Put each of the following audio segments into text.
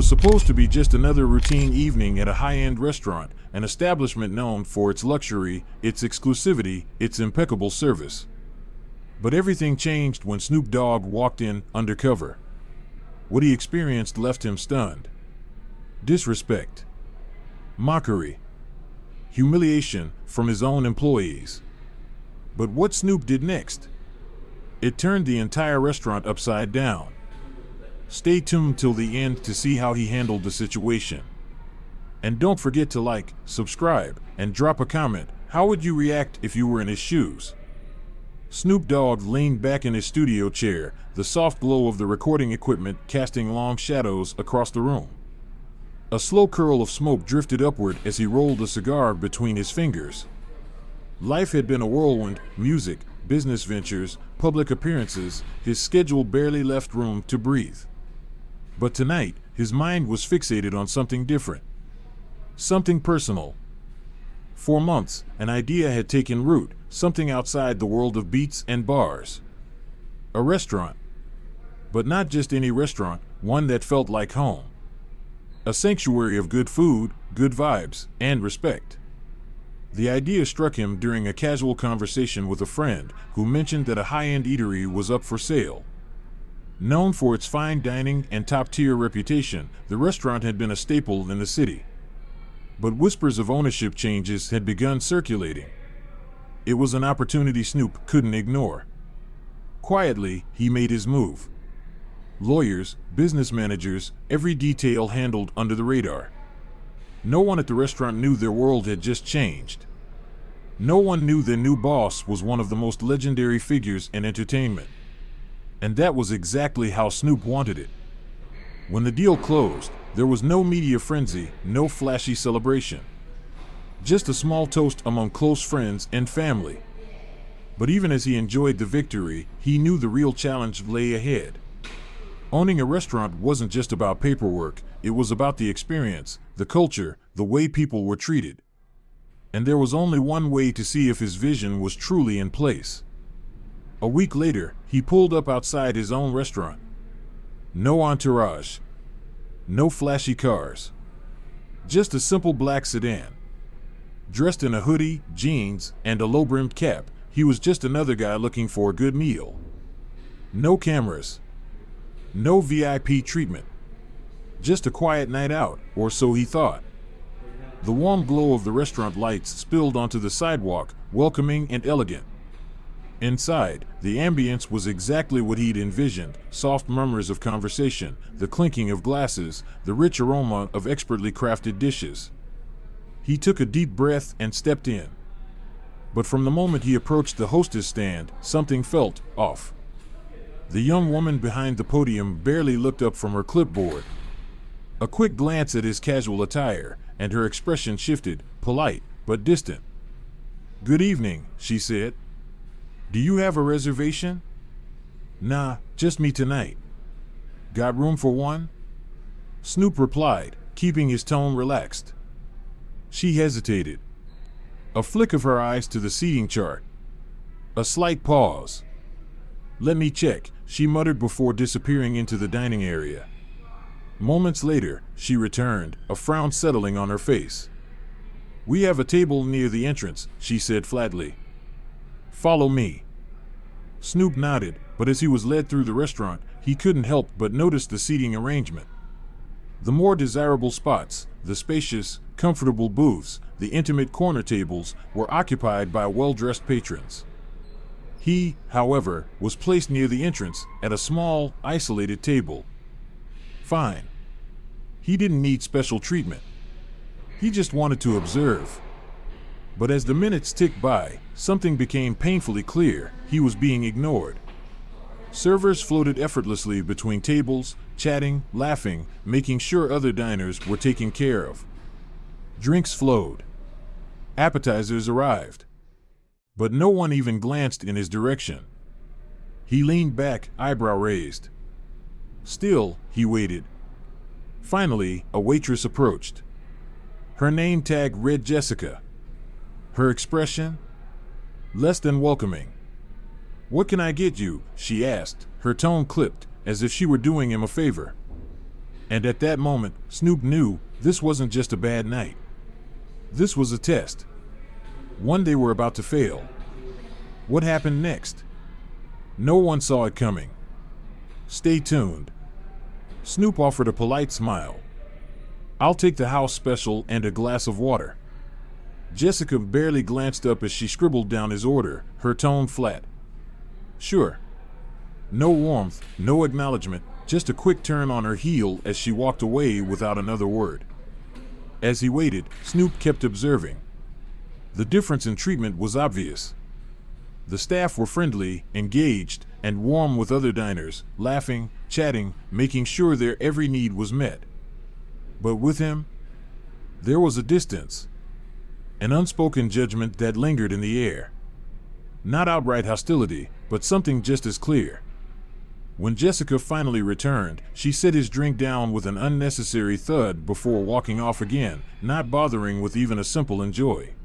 was supposed to be just another routine evening at a high-end restaurant, an establishment known for its luxury, its exclusivity, its impeccable service. But everything changed when Snoop Dogg walked in undercover. What he experienced left him stunned. Disrespect, mockery, humiliation from his own employees. But what Snoop did next? It turned the entire restaurant upside down. Stay tuned till the end to see how he handled the situation. And don't forget to like, subscribe, and drop a comment. How would you react if you were in his shoes? Snoop Dogg leaned back in his studio chair, the soft glow of the recording equipment casting long shadows across the room. A slow curl of smoke drifted upward as he rolled a cigar between his fingers. Life had been a whirlwind: music, business ventures, public appearances. His schedule barely left room to breathe. But tonight, his mind was fixated on something different. Something personal. For months, an idea had taken root, something outside the world of beats and bars. A restaurant. But not just any restaurant, one that felt like home. A sanctuary of good food, good vibes, and respect. The idea struck him during a casual conversation with a friend who mentioned that a high-end eatery was up for sale. Known for its fine dining and top-tier reputation, the restaurant had been a staple in the city. But whispers of ownership changes had begun circulating. It was an opportunity Snoop couldn't ignore. Quietly, he made his move. Lawyers, business managers, every detail handled under the radar. No one at the restaurant knew their world had just changed. No one knew their new boss was one of the most legendary figures in entertainment. And that was exactly how Snoop wanted it. When the deal closed, there was no media frenzy, no flashy celebration. Just a small toast among close friends and family. But even as he enjoyed the victory, he knew the real challenge lay ahead. Owning a restaurant wasn't just about paperwork, it was about the experience, the culture, the way people were treated. And there was only one way to see if his vision was truly in place. A week later, he pulled up outside his own restaurant. No entourage. No flashy cars. Just a simple black sedan. Dressed in a hoodie, jeans, and a low-brimmed cap, he was just another guy looking for a good meal. No cameras. No VIP treatment. Just a quiet night out, or so he thought. The warm glow of the restaurant lights spilled onto the sidewalk, welcoming and elegant. Inside, the ambience was exactly what he'd envisioned: soft murmurs of conversation, the clinking of glasses, the rich aroma of expertly crafted dishes. He took a deep breath and stepped in. But from the moment he approached the hostess stand, something felt off. The young woman behind the podium barely looked up from her clipboard. A quick glance at his casual attire, and her expression shifted, polite but distant. "Good evening," she said. "Do you have a reservation?" "Nah, just me tonight." "Got room for one?" Snoop replied, keeping his tone relaxed. She hesitated. A flick of her eyes to the seating chart. A slight pause. "Let me check," she muttered before disappearing into the dining area. Moments later, she returned, a frown settling on her face. "We have a table near the entrance," she said flatly. "Follow me." Snoop nodded, but as he was led through the restaurant, he couldn't help but notice the seating arrangement. The more desirable spots, the spacious, comfortable booths, the intimate corner tables, were occupied by well-dressed patrons. He, however, was placed near the entrance, at a small, isolated table. Fine. He didn't need special treatment. He just wanted to observe. But as the minutes ticked by, something became painfully clear: he was being ignored. Servers floated effortlessly between tables, chatting, laughing, making sure other diners were taken care of. Drinks flowed. Appetizers arrived. But no one even glanced in his direction. He leaned back, eyebrow raised. Still, he waited. Finally, a waitress approached. Her name tag read Jessica. Her expression? Less than welcoming. "What can I get you?" she asked, her tone clipped, as if she were doing him a favor. And at that moment, Snoop knew this wasn't just a bad night. This was a test. One they were about to fail. What happened next? No one saw it coming. Stay tuned. Snoop offered a polite smile. I'll take the house special and a glass of water. Jessica barely glanced up as she scribbled down his order, her tone flat. Sure. No warmth, no acknowledgement, just a quick turn on her heel as she walked away without another word. As he waited, Snoop kept observing. The difference in treatment was obvious. The staff were friendly, engaged, and warm with other diners, laughing, chatting, making sure their every need was met. But with him, there was a distance, an unspoken judgment that lingered in the air. Not outright hostility, but something just as clear. When Jessica finally returned, she set his drink down with an unnecessary thud before walking off again, not bothering with even a simple enjoy.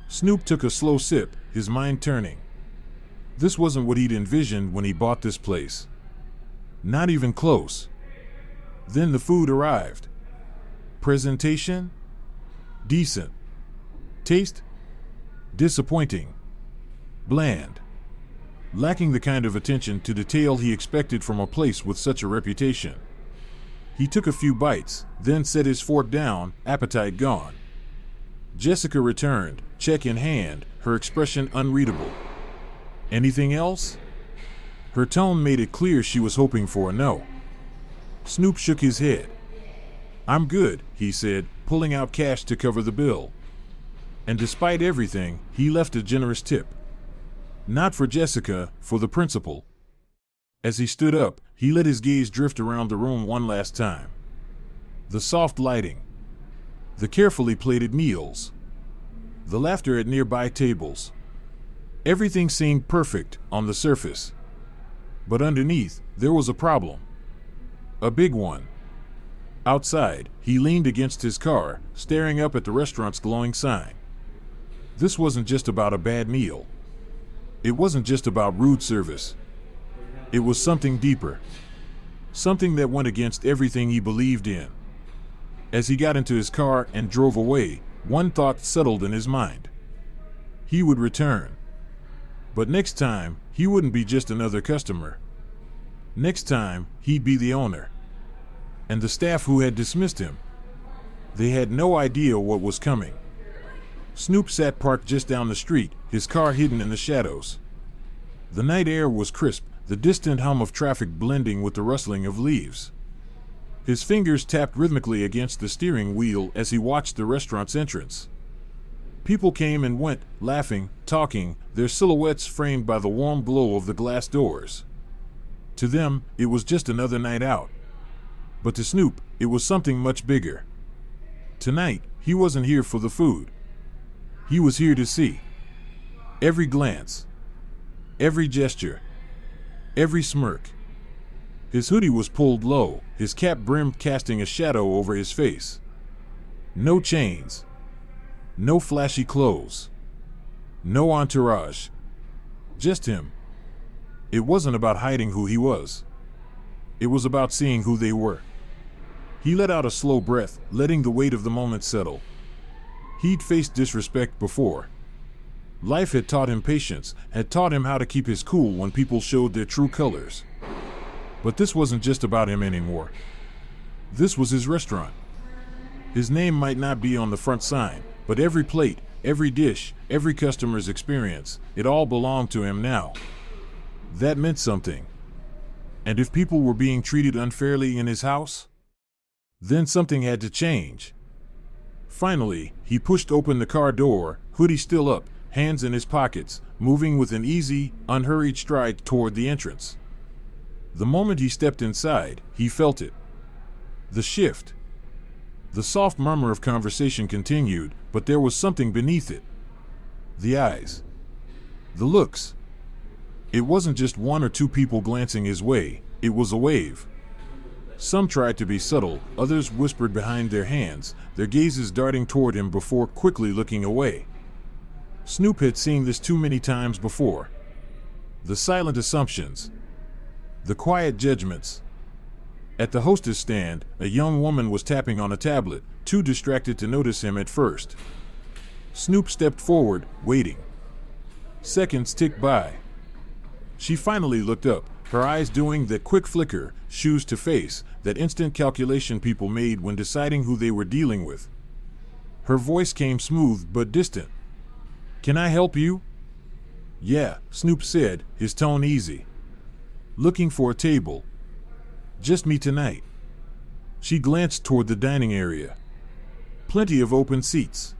Snoop took a slow sip, his mind turning. This wasn't what he'd envisioned when he bought this place. Not even close. Then the food arrived. Presentation? Decent. Taste? Disappointing. Bland. Lacking the kind of attention to detail he expected from a place with such a reputation. He took a few bites, then set his fork down, appetite gone. Jessica returned, check in hand, her expression unreadable. Anything else? Her tone made it clear she was hoping for a no. Snoop shook his head. I'm good, he said, pulling out cash to cover the bill. And despite everything, he left a generous tip. Not for Jessica, for the principal. As he stood up, he let his gaze drift around the room one last time. The soft lighting. The carefully plated meals. The laughter at nearby tables. Everything seemed perfect on the surface. But underneath, there was a problem. A big one. Outside, he leaned against his car, staring up at the restaurant's glowing sign. This wasn't just about a bad meal. It wasn't just about rude service. It was something deeper. Something that went against everything he believed in. As he got into his car and drove away, one thought settled in his mind. He would return. But next time, he wouldn't be just another customer. Next time, he'd be the owner. And the staff who had dismissed him. They had no idea what was coming. Snoop sat parked just down the street, his car hidden in the shadows. The night air was crisp, the distant hum of traffic blending with the rustling of leaves. His fingers tapped rhythmically against the steering wheel as he watched the restaurant's entrance. People came and went, laughing, talking, their silhouettes framed by the warm glow of the glass doors. To them, it was just another night out. But to Snoop, it was something much bigger. Tonight, he wasn't here for the food. He was here to see. Every glance. Every gesture. Every smirk. His hoodie was pulled low, his cap brim casting a shadow over his face. No chains. No flashy clothes. No entourage. Just him. It wasn't about hiding who he was. It was about seeing who they were. He let out a slow breath, letting the weight of the moment settle. He'd faced disrespect before. Life had taught him patience, had taught him how to keep his cool when people showed their true colors. But this wasn't just about him anymore. This was his restaurant. His name might not be on the front sign, but every plate, every dish, every customer's experience, it all belonged to him now. That meant something. And if people were being treated unfairly in his house, then something had to change. Finally, he pushed open the car door, hoodie still up, hands in his pockets, moving with an easy, unhurried stride toward the entrance. The moment he stepped inside, he felt it. The shift. The soft murmur of conversation continued, but there was something beneath it. The eyes. The looks. It wasn't just one or two people glancing his way, it was a wave. Some tried to be subtle, others whispered behind their hands, their gazes darting toward him before quickly looking away. Snoop had seen this too many times before. The silent assumptions. The quiet judgments. At the hostess stand, a young woman was tapping on a tablet, too distracted to notice him at first. Snoop stepped forward, waiting. Seconds ticked by. She finally looked up, her eyes doing that quick flicker, shoes to face, that instant calculation people made when deciding who they were dealing with. Her voice came smooth but distant. "Can I help you?" "Yeah," Snoop said, his tone easy. "Looking for a table." "Just me tonight." She glanced toward the dining area. Plenty of open seats.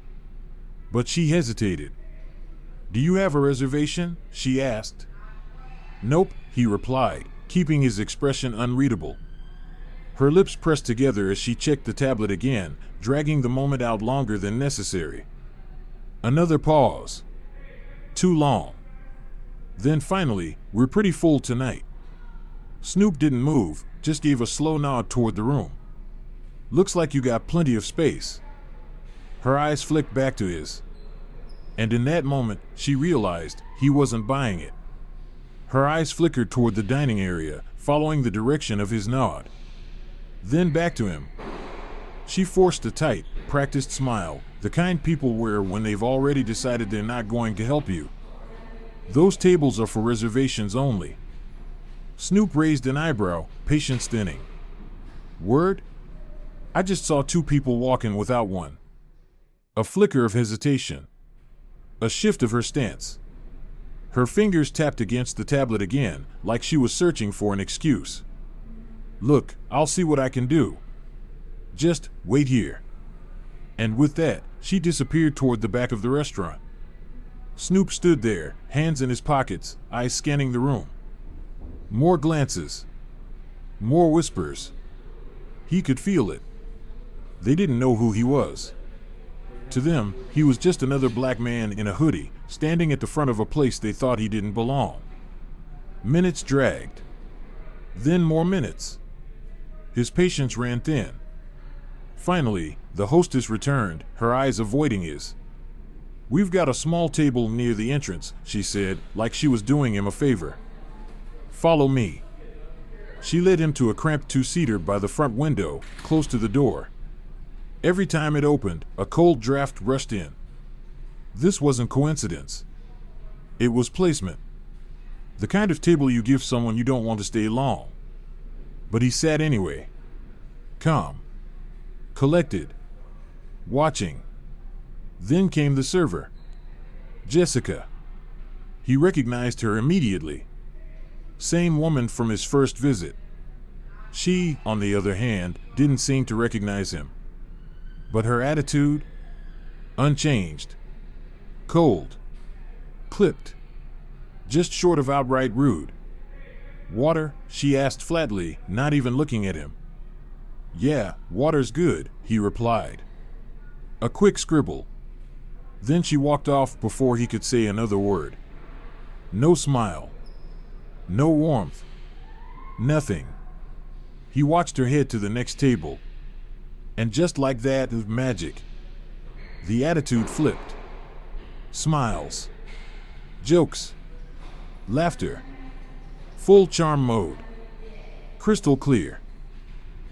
But she hesitated. "Do you have a reservation?" she asked. "Nope," he replied, keeping his expression unreadable. Her lips pressed together as she checked the tablet again, dragging the moment out longer than necessary. Another pause. Too long. Then finally, "We're pretty full tonight." Snoop didn't move, just gave a slow nod toward the room. "Looks like you got plenty of space." Her eyes flicked back to his. And in that moment, she realized he wasn't buying it. Her eyes flickered toward the dining area, following the direction of his nod. Then back to him. She forced a tight, practiced smile, the kind people wear when they've already decided they're not going to help you. "Those tables are for reservations only." Snoop raised an eyebrow, patience thinning. "Word? I just saw 2 people walking without one." A flicker of hesitation. A shift of her stance. Her fingers tapped against the tablet again, like she was searching for an excuse. "Look, I'll see what I can do. Just wait here." And with that, she disappeared toward the back of the restaurant. Snoop stood there, hands in his pockets, eyes scanning the room. More glances. More whispers. He could feel it. They didn't know who he was. To them, he was just another black man in a hoodie, standing at the front of a place they thought he didn't belong. Minutes dragged. Then more minutes. His patience ran thin. Finally, the hostess returned, her eyes avoiding his. "We've got a small table near the entrance," she said, like she was doing him a favor. "Follow me." She led him to a cramped 2-seater by the front window, close to the door. Every time it opened, a cold draft rushed in. This wasn't coincidence. It was placement. The kind of table you give someone you don't want to stay long. But he sat anyway. Calm. Collected. Watching. Then came the server. Jessica. He recognized her immediately. Same woman from his first visit. She, on the other hand, didn't seem to recognize him. But her attitude? Unchanged. Cold. Clipped. Just short of outright rude. "Water?" she asked flatly, not even looking at him. "Yeah, water's good," he replied. A quick scribble. Then she walked off before he could say another word. No smile. No warmth. Nothing. He watched her head to the next table. And just like that, of magic, the attitude flipped. Smiles. Jokes. Laughter. Full charm mode. Crystal clear.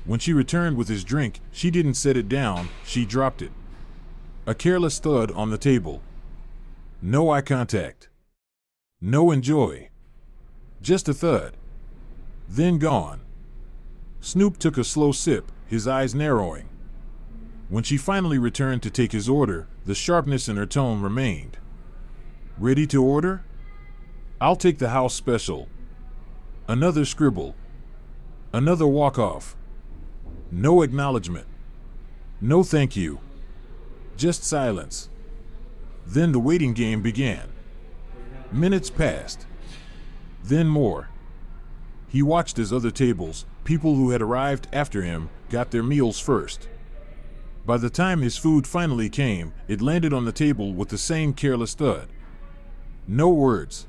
When she returned with his drink, she didn't set it down, she dropped it. A careless thud on the table. No eye contact. No enjoy. Just a thud. Then gone. Snoop took a slow sip, his eyes narrowing. When she finally returned to take his order, the sharpness in her tone remained. "Ready to order?" "I'll take the house special." Another scribble. Another walk-off. No acknowledgement. No thank you. Just silence. Then the waiting game began. Minutes passed. Then more. He watched as other tables, people who had arrived after him, got their meals first. By the time his food finally came, it landed on the table with the same careless thud. No words.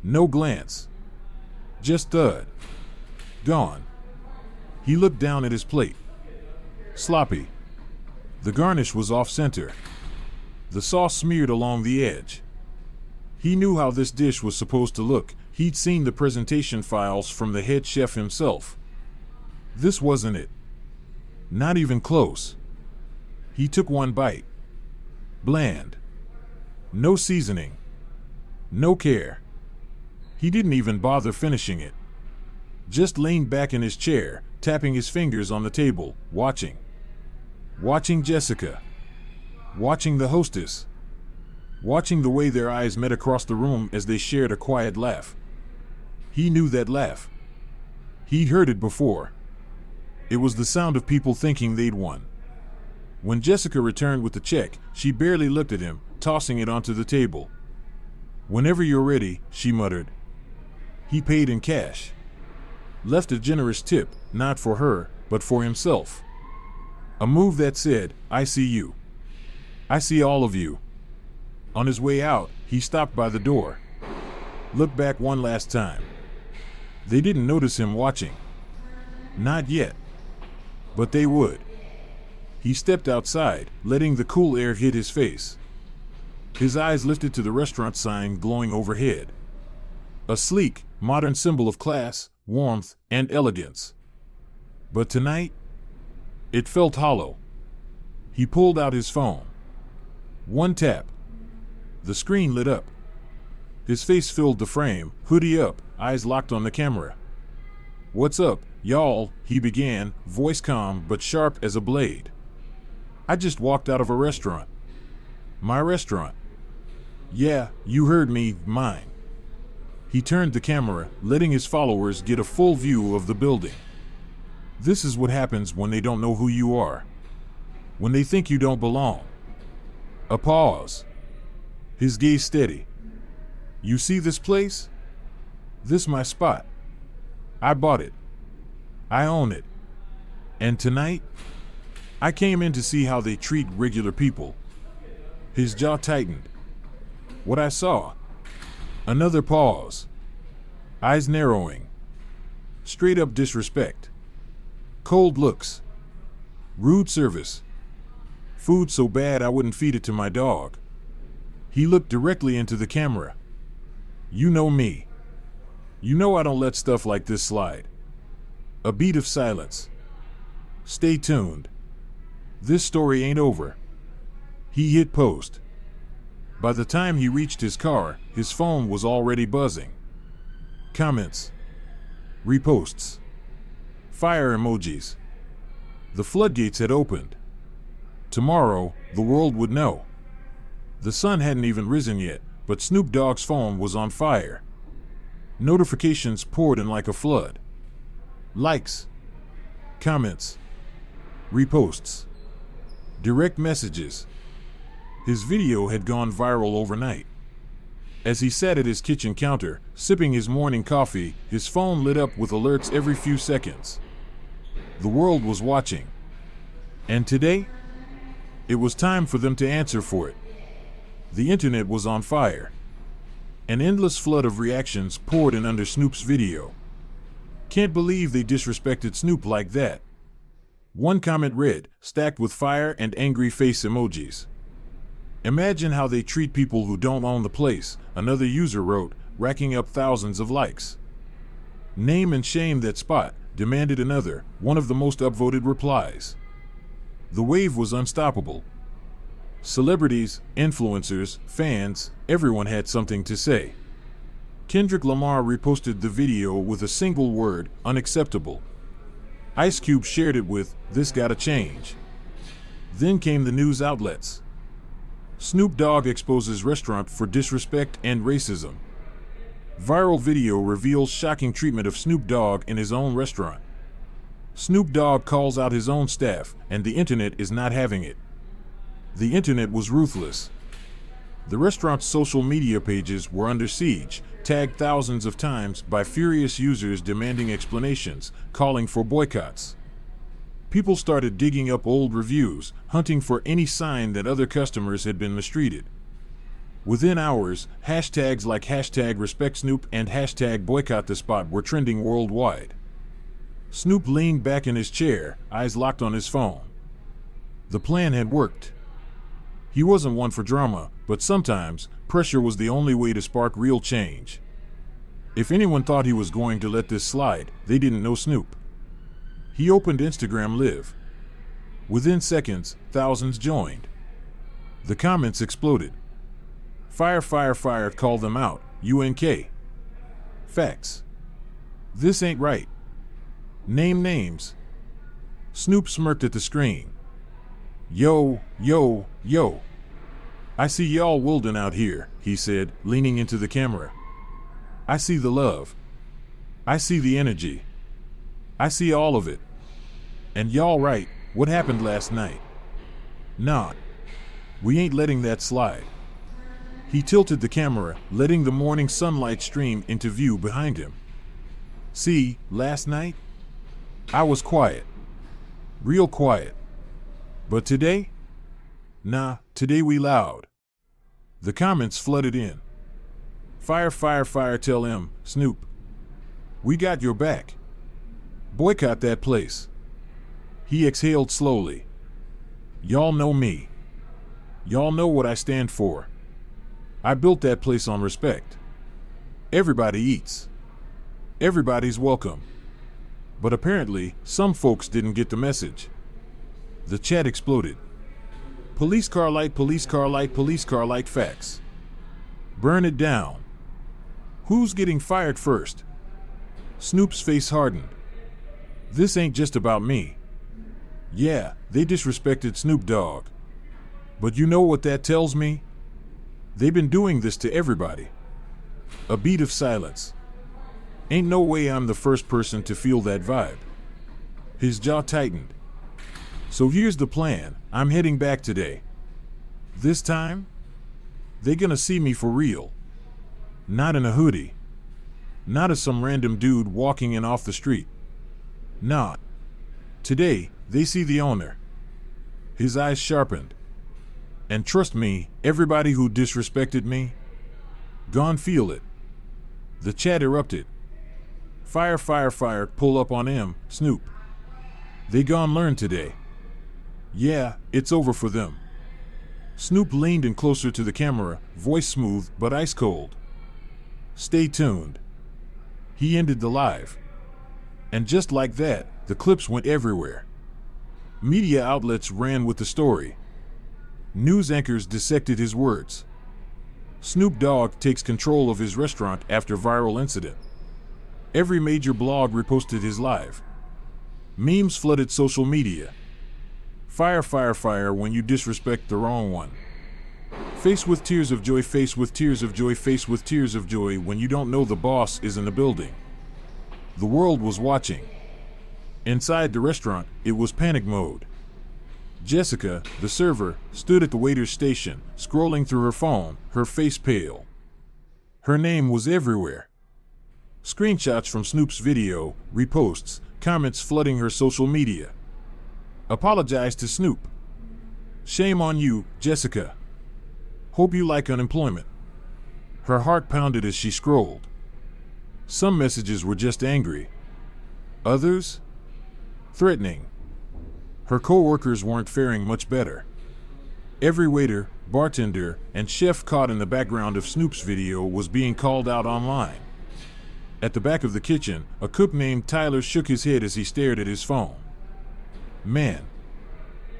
No glance. Just thud. Gone. He looked down at his plate. Sloppy. The garnish was off-center. The sauce smeared along the edge. He knew how this dish was supposed to look. He'd seen the presentation files from the head chef himself. This wasn't it. Not even close. He took one bite. Bland. No seasoning. No care. He didn't even bother finishing it. Just leaned back in his chair, tapping his fingers on the table, watching. Watching Jessica. Watching the hostess. Watching the way their eyes met across the room as they shared a quiet laugh. He knew that laugh. He'd heard it before. It was the sound of people thinking they'd won. When Jessica returned with the check, she barely looked at him, tossing it onto the table. "Whenever you're ready," she muttered. He paid in cash. Left a generous tip, not for her, but for himself. A move that said, "I see you. I see all of you." On his way out, he stopped by the door. Looked back one last time. They didn't notice him watching. Not yet. But they would. He stepped outside, letting the cool air hit his face. His eyes lifted to the restaurant sign glowing overhead. A sleek, modern symbol of class, warmth, and elegance. But tonight, it felt hollow. He pulled out his phone. One tap. The screen lit up. His face filled the frame, hoodie up, eyes locked on the camera. "What's up, y'all?" he began, voice calm but sharp as a blade. "I just walked out of a restaurant." "My restaurant?" "Yeah, you heard me, mine." He turned the camera, letting his followers get a full view of the building. This is what happens when they don't know who you are. When they think you don't belong. A pause. His gaze steady. "You see this place? This my spot. I bought it. I own it. And tonight, I came in to see how they treat regular people." His jaw tightened. What I saw. Another pause. Eyes narrowing. Straight up disrespect. Cold looks. Rude service. Food so bad I wouldn't feed it to my dog. He looked directly into the camera. "You know me. You know I don't let stuff like this slide." A beat of silence. "Stay tuned. This story ain't over." He hit post. By the time he reached his car, his phone was already buzzing. Comments. Reposts. Fire emojis. The floodgates had opened. Tomorrow, the world would know. The sun hadn't even risen yet, but Snoop Dogg's phone was on fire. Notifications poured in like a flood. Likes. Comments. Reposts. Direct messages. His video had gone viral overnight. As he sat at his kitchen counter, sipping his morning coffee, his phone lit up with alerts every few seconds. The world was watching. And today, it was time for them to answer for it. The internet was on fire. An endless flood of reactions poured in under Snoop's video. "Can't believe they disrespected Snoop like that." One comment read, stacked with fire and angry face emojis. "Imagine how they treat people who don't own the place," another user wrote, racking up thousands of likes. "Name and shame that spot," demanded another, one of the most upvoted replies. The wave was unstoppable. Celebrities, influencers, fans, everyone had something to say. Kendrick Lamar reposted the video with a single word, unacceptable. Ice Cube shared it with, "This gotta change." Then came the news outlets. Snoop Dogg exposes restaurant for disrespect and racism. Viral video reveals shocking treatment of Snoop Dogg in his own restaurant. Snoop Dogg calls out his own staff, and the internet is not having it. The internet was ruthless. The restaurant's social media pages were under siege, tagged thousands of times by furious users demanding explanations, calling for boycotts. People started digging up old reviews, hunting for any sign that other customers had been mistreated. Within hours, hashtags like #RespectSnoop and #BoycottTheSpot were trending worldwide. Snoop leaned back in his chair, eyes locked on his phone. The plan had worked. He wasn't one for drama, but sometimes, pressure was the only way to spark real change. If anyone thought he was going to let this slide, they didn't know Snoop. He opened Instagram Live. Within seconds, thousands joined. The comments exploded. Fire, fire, fire, call them out, UNK. Facts. This ain't right. Name names. Snoop smirked at the screen. Yo, yo, yo. I see y'all wildin' out here, he said, leaning into the camera. I see the love. I see the energy. I see all of it. And y'all right, what happened last night? Nah, we ain't letting that slide. He tilted the camera, letting the morning sunlight stream into view behind him. See, last night, I was quiet. Real quiet. But today? Nah, today we loud. The comments flooded in. Fire, fire, fire, tell him, Snoop. We got your back. Boycott that place. He exhaled slowly. Y'all know me. Y'all know what I stand for. I built that place on respect. Everybody eats. Everybody's welcome. But apparently, some folks didn't get the message. The chat exploded. Police car light, police car light, police car light, facts. Burn it down. Who's getting fired first? Snoop's face hardened. This ain't just about me. Yeah, they disrespected Snoop Dogg. But you know what that tells me? They've been doing this to everybody. A beat of silence. Ain't no way I'm the first person to feel that vibe. His jaw tightened. So here's the plan. I'm heading back today. This time, they're gonna see me for real. Not in a hoodie. Not as some random dude walking in off the street. Nah. Today, they see the owner. His eyes sharpened. And trust me, everybody who disrespected me, gone feel it. The chat erupted. Fire, fire, fire, pull up on him, Snoop. They gone learn today. Yeah, it's over for them. Snoop leaned in closer to the camera, voice smooth but ice cold. Stay tuned. He ended the live. And just like that, the clips went everywhere. Media outlets ran with the story. News anchors dissected his words. Snoop Dogg takes control of his restaurant after viral incident. Every major blog reposted his live. Memes flooded social media. Fire, fire, fire when you disrespect the wrong one. Face with tears of joy, face with tears of joy, face with tears of joy when you don't know the boss is in the building. The world was watching. Inside the restaurant, it was panic mode. Jessica, the server, stood at the waiter's station, scrolling through her phone, her face pale. Her name was everywhere. Screenshots from Snoop's video, reposts, comments flooding her social media. Apologize to Snoop. Shame on you, Jessica. Hope you like unemployment. Her heart pounded as she scrolled. Some messages were just angry. Others? Threatening. Her co-workers weren't faring much better. Every waiter, bartender, and chef caught in the background of Snoop's video was being called out online. At the back of the kitchen, a cook named Tyler shook his head as he stared at his phone. Man,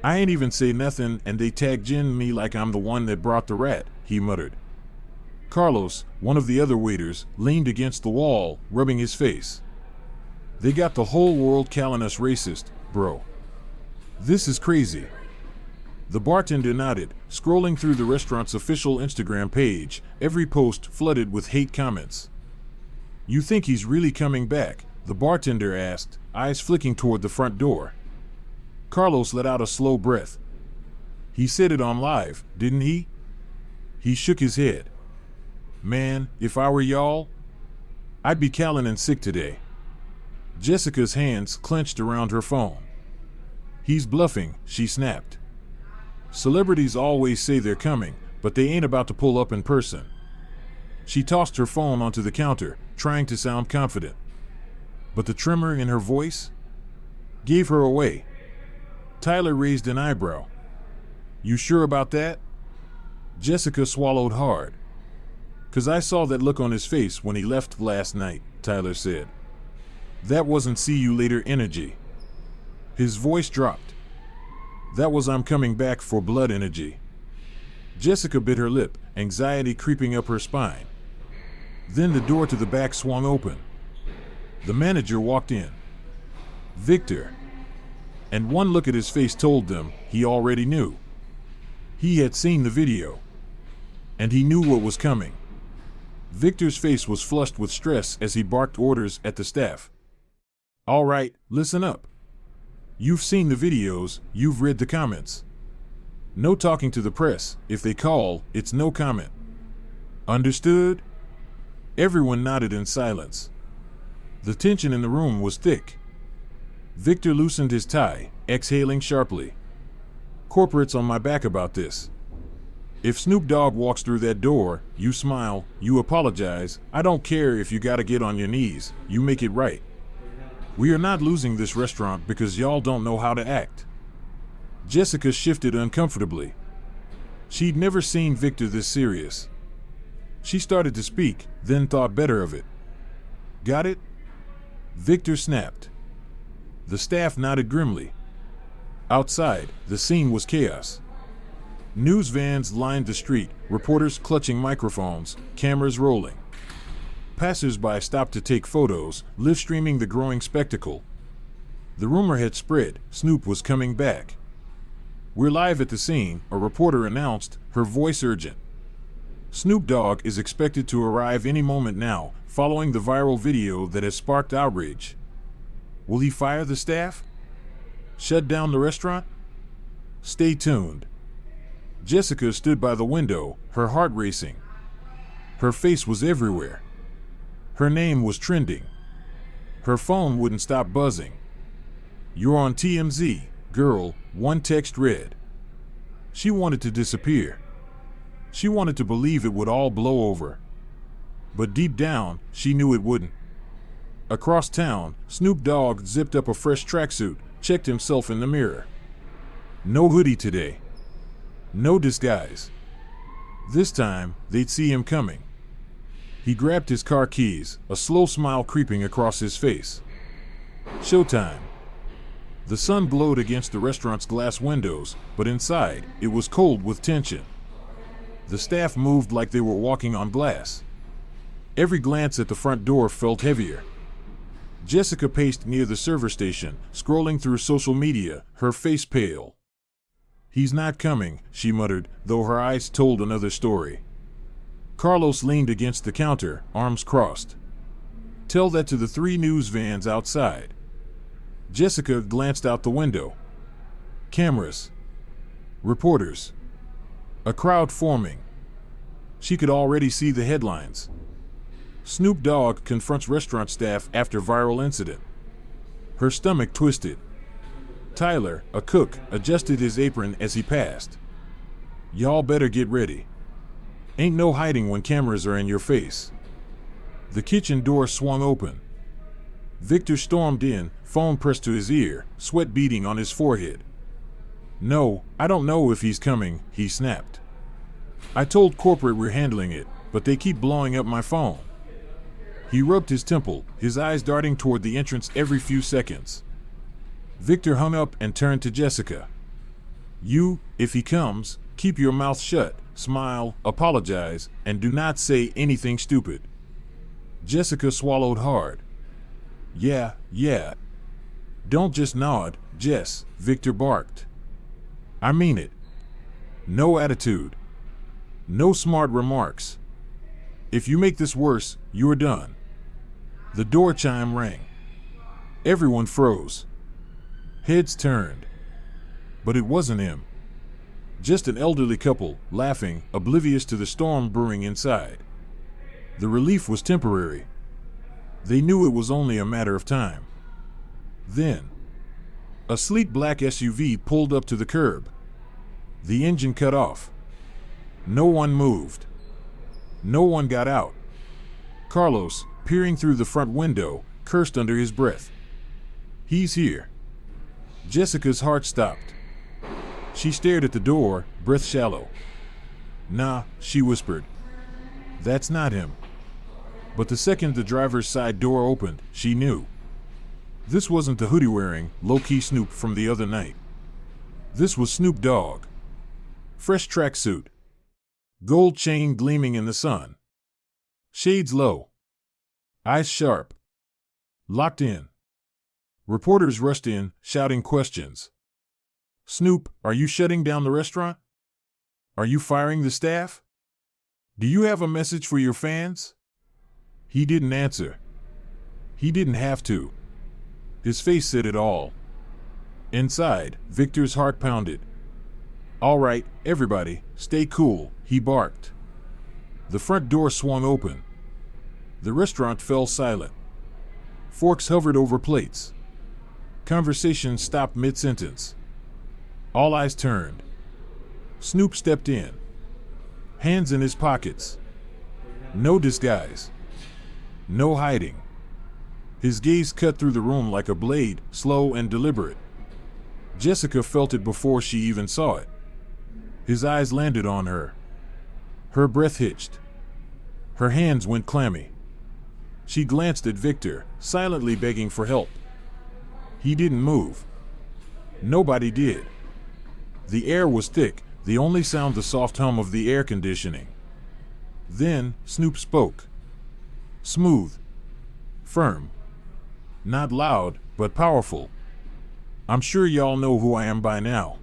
I ain't even say nothing and they tagged me like I'm the one that brought the rat, he muttered. Carlos, one of the other waiters, leaned against the wall, rubbing his face. They got the whole world calling us racist, bro. This is crazy. The bartender nodded, scrolling through the restaurant's official Instagram page, every post flooded with hate comments. You think he's really coming back? The bartender asked, eyes flicking toward the front door. Carlos let out a slow breath. He said it on live, didn't he? He shook his head. Man, if I were y'all, I'd be calling in sick today. Jessica's hands clenched around her phone. He's bluffing, she snapped. Celebrities always say they're coming, but they ain't about to pull up in person. She tossed her phone onto the counter, trying to sound confident. But the tremor in her voice gave her away. Tyler raised an eyebrow. You sure about that? Jessica swallowed hard. 'Cause I saw that look on his face when he left last night, Tyler said. That wasn't see you later energy. His voice dropped. That was I'm coming back for blood energy. Jessica bit her lip, anxiety creeping up her spine. Then the door to the back swung open. The manager walked in. Victor. And one look at his face told them he already knew. He had seen the video. And he knew what was coming. Victor's face was flushed with stress as he barked orders at the staff. All right, listen up. You've seen the videos, you've read the comments. No talking to the press. If they call, it's no comment. Understood? Everyone nodded in silence. The tension in the room was thick. Victor loosened his tie, exhaling sharply. Corporate's on my back about this. If Snoop Dogg walks through that door, you smile, you apologize. I don't care if you gotta get on your knees, you make it right. We are not losing this restaurant because y'all don't know how to act. Jessica shifted uncomfortably. She'd never seen Victor this serious. She started to speak, then thought better of it. Got it? Victor snapped. The staff nodded grimly. Outside, the scene was chaos. News vans lined the street, reporters clutching microphones, cameras rolling. Passers-by stopped to take photos, live-streaming the growing spectacle. The rumor had spread, Snoop was coming back. We're live at the scene, a reporter announced, her voice urgent. Snoop Dogg is expected to arrive any moment now, following the viral video that has sparked outrage. Will he fire the staff? Shut down the restaurant? Stay tuned. Jessica stood by the window, her heart racing. Her face was everywhere. Her name was trending. Her phone wouldn't stop buzzing. You're on TMZ, girl, one text read. She wanted to disappear. She wanted to believe it would all blow over. But deep down, she knew it wouldn't. Across town, Snoop Dogg zipped up a fresh tracksuit, checked himself in the mirror. No hoodie today. No disguise. This time, they'd see him coming. He grabbed his car keys, a slow smile creeping across his face. Showtime. The sun glowed against the restaurant's glass windows, but inside, it was cold with tension. The staff moved like they were walking on glass. Every glance at the front door felt heavier. Jessica paced near the server station, scrolling through social media, her face pale. He's not coming, she muttered, though her eyes told another story. Carlos leaned against the counter, arms crossed. Tell that to the 3 news vans outside. Jessica glanced out the window. Cameras. Reporters. A crowd forming. She could already see the headlines. Snoop Dogg confronts restaurant staff after viral incident. Her stomach twisted. Tyler, a cook, adjusted his apron as he passed. Y'all better get ready. Ain't no hiding when cameras are in your face. The kitchen door swung open. Victor stormed in, phone pressed to his ear, sweat beading on his forehead. No, I don't know if he's coming, he snapped. I told corporate we're handling it, but they keep blowing up my phone. He rubbed his temple, his eyes darting toward the entrance every few seconds. Victor hung up and turned to Jessica. You, if he comes, keep your mouth shut, smile, apologize, and do not say anything stupid. Jessica swallowed hard. Yeah. Don't just nod, Jess, Victor barked. I mean it. No attitude. No smart remarks. If you make this worse, you're done. The door chime rang. Everyone froze. Heads turned. But it wasn't him. Just an elderly couple, laughing, oblivious to the storm brewing inside. The relief was temporary. They knew it was only a matter of time. Then, a sleek black SUV pulled up to the curb. The engine cut off. No one moved. No one got out. Carlos, peering through the front window, cursed under his breath. He's here. Jessica's heart stopped. She stared at the door, breath shallow. Nah, she whispered. That's not him. But the second the driver's side door opened, she knew. This wasn't the hoodie-wearing, low-key Snoop from the other night. This was Snoop Dogg. Fresh tracksuit. Gold chain gleaming in the sun. Shades low. Eyes sharp. Locked in. Reporters rushed in, shouting questions. "Snoop, are you shutting down the restaurant? Are you firing the staff? Do you have a message for your fans?" He didn't answer. He didn't have to. His face said it all. Inside, Victor's heart pounded. "All right, everybody, stay cool," he barked. The front door swung open. The restaurant fell silent. Forks hovered over plates. Conversation stopped mid-sentence. All eyes turned. Snoop stepped in. Hands in his pockets. No disguise. No hiding. His gaze cut through the room like a blade, slow and deliberate. Jessica felt it before she even saw it. His eyes landed on her. Her breath hitched. Her hands went clammy. She glanced at Victor, silently begging for help. He didn't move. Nobody did. The air was thick, the only sound the soft hum of the air conditioning. Then, Snoop spoke. Smooth. Firm. Not loud, but powerful. "I'm sure y'all know who I am by now."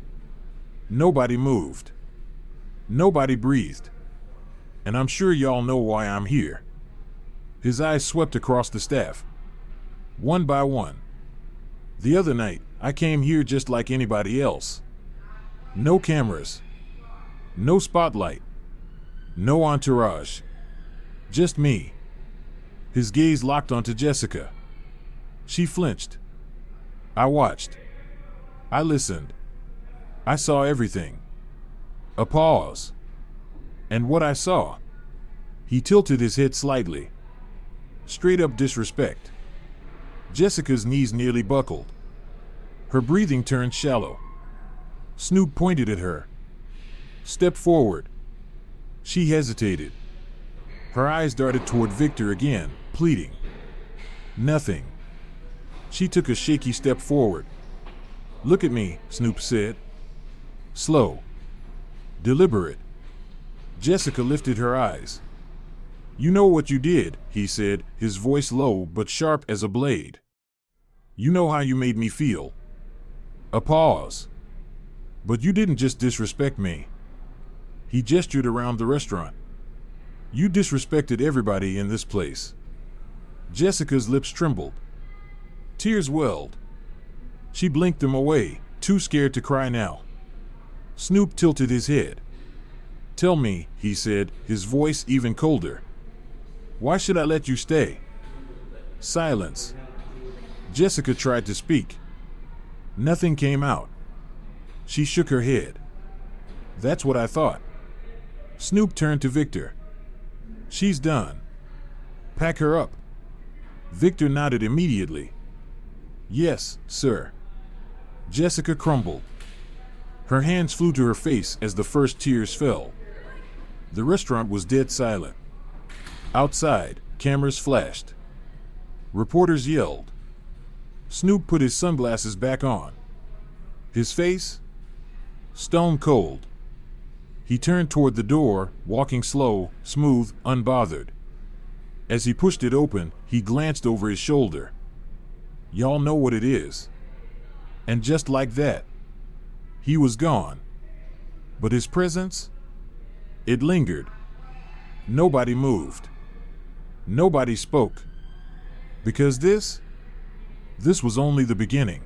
Nobody moved. Nobody breathed. "And I'm sure y'all know why I'm here." His eyes swept across the staff. One by one. "The other night, I came here just like anybody else. No cameras. No spotlight. No entourage. Just me." His gaze locked onto Jessica. She flinched. I watched. I listened. I saw everything. A pause. And what I saw. He tilted his head slightly. Straight up disrespect. Jessica's knees nearly buckled. Her breathing turned shallow. Snoop pointed at her. "Step forward." She hesitated. Her eyes darted toward Victor again, pleading. Nothing. She took a shaky step forward. "Look at me," Snoop said. Slow. Deliberate. Jessica lifted her eyes. "You know what you did," he said, his voice low but sharp as a blade. "You know how you made me feel." A pause. "But you didn't just disrespect me." He gestured around the restaurant. "You disrespected everybody in this place." Jessica's lips trembled. Tears welled. She blinked them away, too scared to cry now. Snoop tilted his head. "Tell me," he said, his voice even colder. "Why should I let you stay?" Silence. Jessica tried to speak. Nothing came out. She shook her head. "That's what I thought." Snoop turned to Victor. "She's done. Pack her up." Victor nodded immediately. "Yes, sir." Jessica crumbled. Her hands flew to her face as the first tears fell. The restaurant was dead silent. Outside, cameras flashed. Reporters yelled. Snoop put his sunglasses back on. His face? Stone cold. He turned toward the door, walking slow, smooth, unbothered. As he pushed it open, he glanced over his shoulder. "Y'all know what it is." And just like that, he was gone. But his presence? It lingered. Nobody moved. Nobody spoke. Because this was only the beginning.